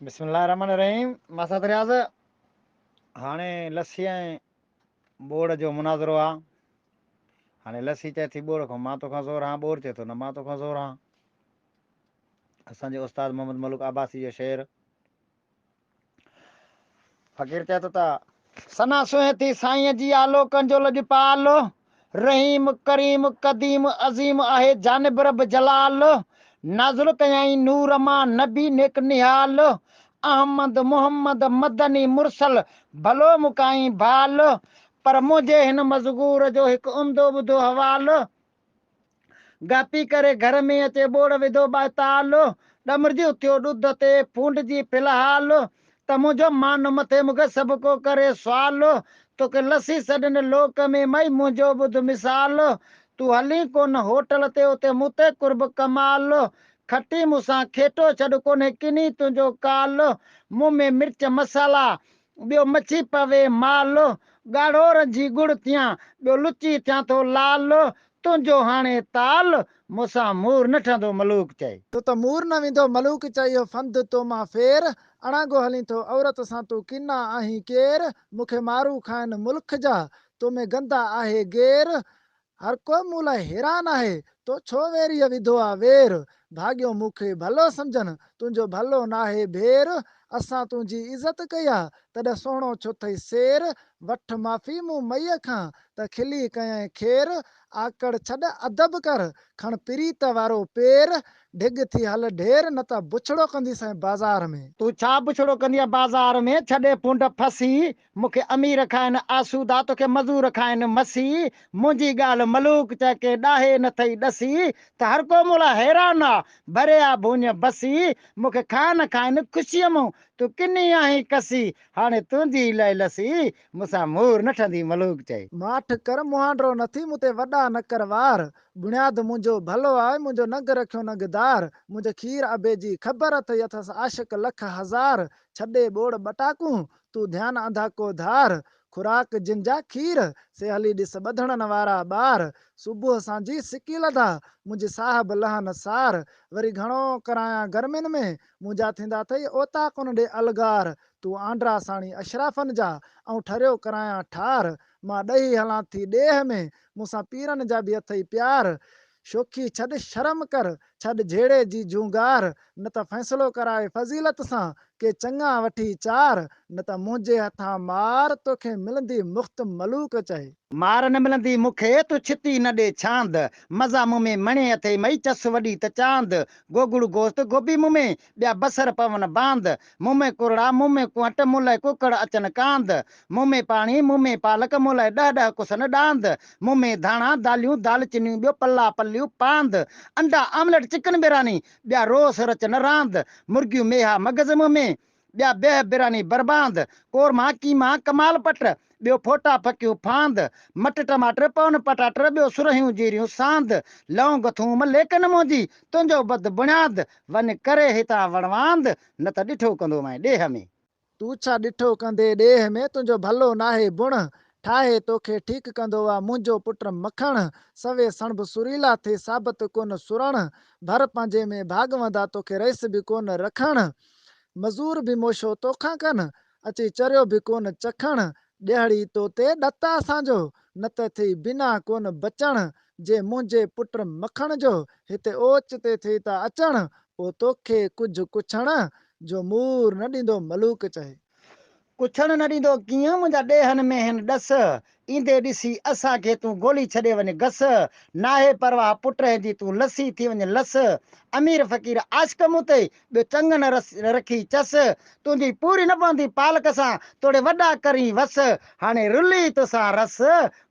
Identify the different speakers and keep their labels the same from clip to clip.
Speaker 1: बिस्मिल्लाहिर्रहमानिर्रहीम। मसद रियाज़ हाणे लस्सी ऐं बोड़ जो मुनाज़रो आहे। हाणे लस्सी चए थी बोड़ खां मां तोखां ज़ोर हां, बोड़ चए थो न मां तोखां ज़ोर हां। असांजे उस्ताद मोहम्मद मलूक आबासी जो शेर फ़कीर चए थो त सना सुहे थी साईं जी आलो कंजो लॼपाल, रहीम करीम कदीम अज़ीम आहे जानिब रब जलाल, नाज़ुल कयाई नूर मां नबी नेक निहाल, अहमद मोहम्मद मदनी मुरसल भलो मुकाई भाल, पर मुंहिंजे हिन मज़गूर जो हिकु उम्दो ॿुधो हवाल, गापी करे घर में अचे बोड़ विधो बाताल, ॾमरजी थियो ॾुध ते फूंड जी फ़िलहाल, त मुंहिंजो मान मथे मूंखे सभु को करे सुवाल, तोखे लसी सॾनि लोक में मई मुंहिंजो ॿुध मिसाल, तूं हली कोन होटल ते उते मूंते कुर्ब कमाल, खटी मूंसां खेटो छॾ कोन्हे किनी तुंहिंजो काल, मुंहुं में मिर्च मसाला ॿियो मच्छी पवे माल, ॻाढ़ो रंजी गुड़ थियां ॿियो लुची थियां थो लाल, तुंहिंजो हाणे ताल मूंसां मूर न ठहंदो मलूक चए।
Speaker 2: तो मूर न विंदो मलूक चाहियो फंद तो मां फेर, अणागो हली तो औरत सां तू किना आहीं केर, मूंखे मारू खाइन मुल्क जा तो में गंदा आहे गेर, हर को मूं लाइ हैरान आहे तो छो वेरीअ विधो आहे वेर, भाॻियो मूंखे भलो सम्झनि तुंहिंजो भलो नाहे भेर, असां तुंहिंजी इज़त कई आहे तॾहिं सुहिणो छो अथई शेर, वठ माफ़ी मूं मईअ खां त खिली कयईं खेर, आकड़ छॾ अदब कर खण प्रीत वारो पेर, ढिग थी हल ढेर न त बुछड़ो कंदीसि बाज़ार में।
Speaker 1: तू छा बुछड़ो कंदी बाज़ार में, छॾे फुंड फसी, मूंखे अमीर खाइनि आसूदा तोखे मज़ूर खाइनि मसी, मुंहिंजी ॻाल्हि मलूक चए के ॾाहे न थई ॾसी, त हर को मूला हैरान आहे भरे आ भुञ बसी, मूंखे खाइनि खाइनि ख़ुशीअ मूं तूं किनी आहीं कसी, हाणे तुंहिंजी लाइ लसी मूंसां मूर न ठहंदी मलूक चए।
Speaker 2: माठ कर मुहांडो नथी मूंते वॾा न कर वार, बुनियाद मुंहिंजो भलो आहे मुंहिंजो नग रखियो नगदार, मुंहिंजे खीर अबे जी ख़बर अथई अथसि आशिक लख हज़ार, छॾे बोड़ बटाकूं तूं ध्यानु अंधा को धार, खुराक जिन जा खीर से हली ॾिस ॿधणनि वारा ॿार, सुबुह सांझी सिकी लधा मुंहिंजी साहिब लहन सार, वरी घणो करायां गर्मियुनि में मुंहिंजा थींदा अथई ओता कोन ॾे अलगार, तूं आंड्रा साणी अशराफनि जा ऐं ठरियो करायां ठार, मां ॾही हलां थी ॾेह में मूंसां पीरनि जा बि अथई प्यार, शोखी छॾ शर्म कर छॾ झेड़े जी जूंगार, न त फ़ैसिलो कराए फज़ीलत सां के चङा वठी चार, न त मुंहिंजे हथां मार तोखे मिलंदी मुख़्त मलूक चए।
Speaker 1: मार न मिलंदी मूंखे तूं छिती न ॾे छांद, मज़ा मुंहुं में मणे अथई मई चस वॾी त चांद, गोगड़ू गोश्त गोभी मुंहुं में ॿिया बसर पवन बांद, मुंहुं में कुरड़ा मुंहुं में कुंवट मुंहुं लाइ कुकड़ अचनि कांद, मुंहुं में पाणी मुंहुं में पालक मुंहुं लाइ ॾह ॾह कुसन ॾांद, मुंहुं में धाणा दालियूं दालचीनियूं ॿियो पला पलियूं पांद, अंडा आमलेट चिकन बिरयानी ॿिया रोस रचन रांद, मुर्गियूं मेहा मगज़ मुंहुं में ॿिया बेह बिरयानी बर्बाद, कोरमा कीमा कमाल पट ॿियो फोटा फकियूं फांद, मट टमाटर पवन पटाटर ॿियो सुरहियूं जीरियूं सांद, लौंग थूम लेकिन मोजी तुंहिंजो बद बुनियाद, वञ करे हितां वणवांद न त ॾिठो कंदो मैं ॾेह में।
Speaker 2: तूं छा ॾिठो कंदे ॾेह में तुंहिंजो भलो नाहे बुण, ठाहे तोखे ठीकु कंदो आहे मुंहिंजो पुट मखण, सवे सणब सुरीला थिए साबित कोन सुरण, भर पंहिंजे में भागवंदा तोखे रहिस बि कोन रखण, मज़ूर बि मोशो तोखां कनि अची चरियो बि कोन चखण, ॾियड़ी तो ते ॾत असांजो न त थी बिना कोन बचण, जे मुंहिंजे पुट मखण जो हिते ओच ते थी था अचण, पोइ तोखे कुझु कुछण जो मूर न ॾींदो मलूक चए।
Speaker 1: कुछण न ॾींदो कीअं मुंहिंजा ॾेहनि में हिन ॾस, ईंदे ॾिसी असांखे तूं गोली छॾे वञ घस, नाहे परवाह पुट जी तूं लसी थी वञ लस, अमीर फ़कीर आशिक मूं ते ॿियो चंग न रखी चस, तुंहिंजी पूरी न पवंदी पालक सां तोड़े वॾा करी वस, हाणे रुली तोसां रस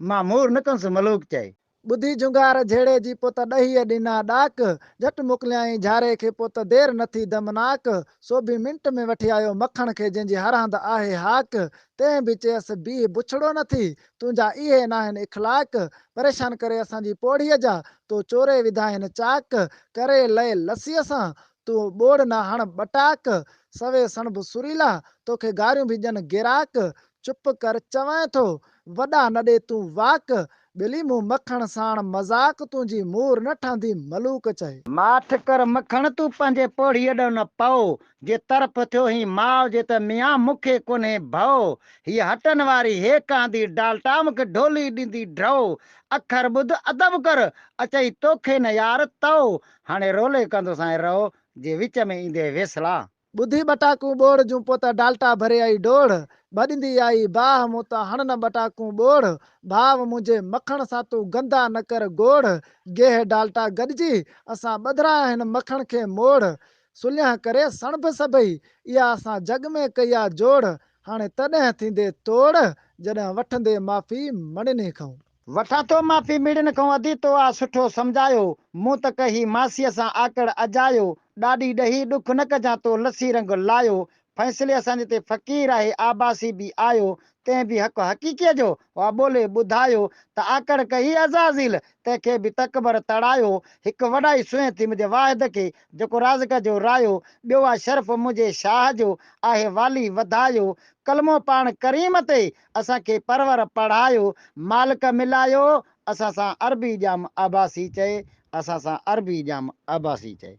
Speaker 1: मां मूर न कंदुसि मलूक चए।
Speaker 2: ॿुधी जुंगार झेड़े जी पोत ॾहीअ ॾिना ॾाक, झटि मोकिलियाईं झारे खे पोत देरि न थी दमनाक, सो बि मिंट में वठी आयो मखण खे जंहिंजी हर हंधि आहे हाक, तंहिं बि चयसि बीह बुछड़ो न थी तुंहिंजा इहे न आहिनि इख़लाक, परेशान करे असांजी पोड़ीअ जा तो चोरे विधाइनि चाक, करे लए लसीअ सां तूं ॿोड़ न हण ॿटाक, सवे सणब सुरीला तोखे गारियूं बि ॾियनि गिराक, चुप कर चवां थो वॾा न ॾे तूं वाक, ॿिली मूं मखण साण मज़ाक तुंहिंजी मूर न ठहंदी मलूक चए।
Speaker 1: माठ कर मखण तूं पंहिंजे पोड़ी एॾो न पओ, जे तरफ़ थियो ही माउ जे त मियां मूंखे कोन्हे भओ। हीअ हटन वारी हे कांदी डाल्टा मूंखे ढोली ॾींदी ड्रओ। अखर ॿुध अदब कर अचई तोखे न यार तओ। हाणे रोले कंदो साईं रहो जे विच में ईंदे वेसला।
Speaker 2: ॿुधी बटाकू ॿोड़ जूं पोइ त डाल्टा भरे आई डोड़। भॼंदी आई बाह मूं त हणन बटाकू ॿोड़। भाव मुंहिंजे मखण सां तूं गंदा न कर गोड़। गेह डाल्टा गॾिजी असां ॿधरा हिन मखण खे मोड़। सुलह करे सणभ सभई इहा असां जग में कई आहे जोड़। हाणे तॾहिं थींदे तोड़ जॾहिं वठंदे माफ़ी मणिने खां।
Speaker 1: वठां थो माफ़ी मिड़न खां अधी तो आ सुठो सम्झायो। मूं त कही मासीअ सां आकड़ अजायो। ॾाढी ॾही ॾुख न कजां तो लसी रंग लायो। फैसले असांजे ते फ़क़ीर आहे आबासी बि आयो। तंहिं बि हक़ हक़ीक़ीअ जो वा ॿोले ॿुधायो त आकड़ कही अज़ाज़िल तंहिंखे बि तकबर तड़ायो। हिकु वॾाई सुंह थी मुंहिंजे वाहिद खे जेको राज़क जो रायो। ॿियो आहे शर्फ़ मुंहिंजे शाह जो आहे वाली वधायो। कलमो पाण करीम ते असांखे परवर पढ़ायो। मालिक मिलायो असां सां अरबी ॼाम अबासी चए। असां सां अरबी ॼाम अबासी चए।